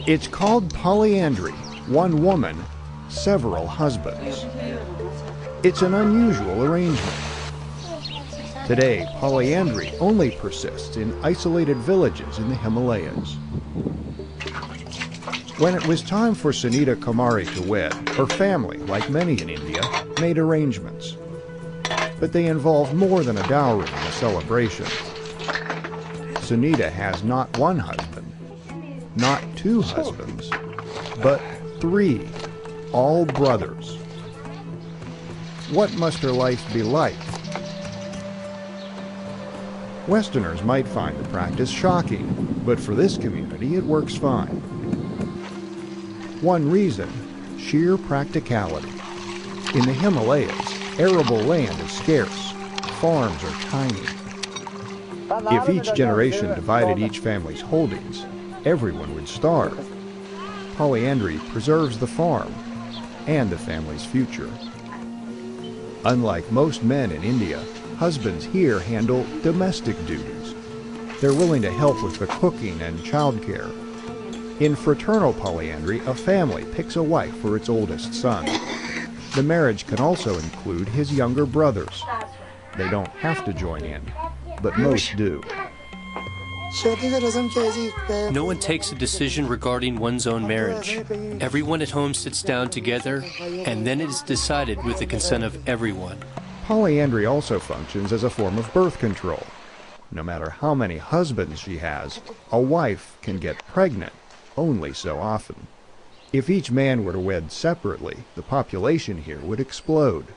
It's called polyandry, one woman, several husbands. It's an unusual arrangement. Today, polyandry only persists in isolated villages in the Himalayas. When it was time for Sunita Kumari to wed, her family, like many in India, made arrangements. But they involved more than a dowry and a celebration. Sunita has not one husband, not two husbands, but three, all brothers. What must her life be like? Westerners might find the practice shocking, but for this community it works fine. One reason, sheer practicality. In the Himalayas, arable land is scarce, farms are tiny. If each generation divided each family's holdings, everyone would starve. Polyandry preserves the farm and the family's future. Unlike most men in India, husbands here handle domestic duties. They're willing to help with the cooking and childcare. In fraternal polyandry, a family picks a wife for its oldest son. The marriage can also include his younger brothers. They don't have to join in, but most do. No one takes a decision regarding one's own marriage. Everyone at home sits down together, and then it is decided with the consent of everyone. Polyandry also functions as a form of birth control. No matter how many husbands she has, a wife can get pregnant only so often. If each man were to wed separately, the population here would explode.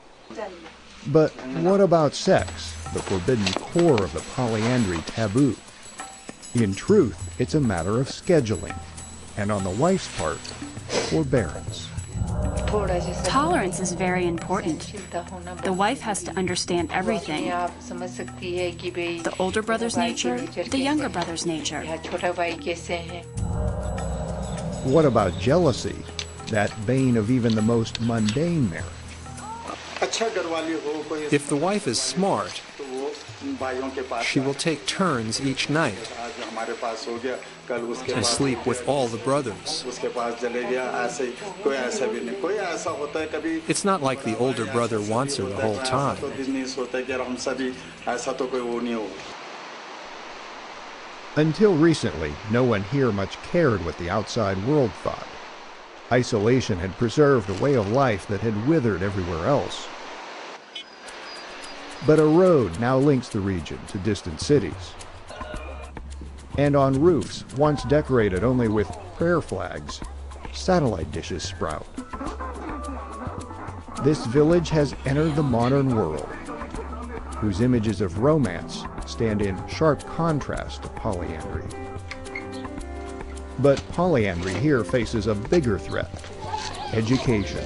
But what about sex, the forbidden core of the polyandry taboo? In truth, it's a matter of scheduling, and on the wife's part, forbearance. Tolerance is very important. The wife has to understand everything. The older brother's nature, the younger brother's nature. What about jealousy, that bane of even the most mundane marriage? If the wife is smart, she will take turns each night and sleep with all the brothers. It's not like the older brother wants her the whole time. Until recently, no one here much cared what the outside world thought. Isolation had preserved a way of life that had withered everywhere else. But a road now links the region to distant cities. And on roofs, once decorated only with prayer flags, satellite dishes sprout. This village has entered the modern world, whose images of romance stand in sharp contrast to polyandry. But polyandry here faces a bigger threat: education.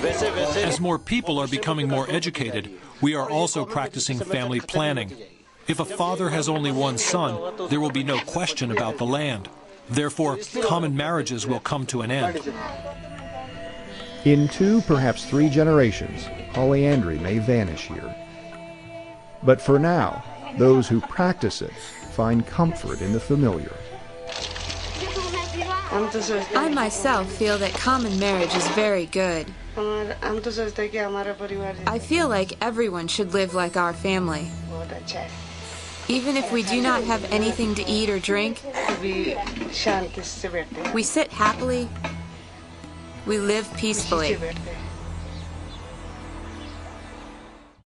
As more people are becoming more educated, we are also practicing family planning. If a father has only one son, there will be no question about the land. Therefore, common marriages will come to an end. In 2, perhaps 3 generations, polyandry may vanish here. But for now, those who practice it find comfort in the familiar. I myself feel that common marriage is very good. I feel like everyone should live like our family. Even if we do not have anything to eat or drink, we sit happily, we live peacefully.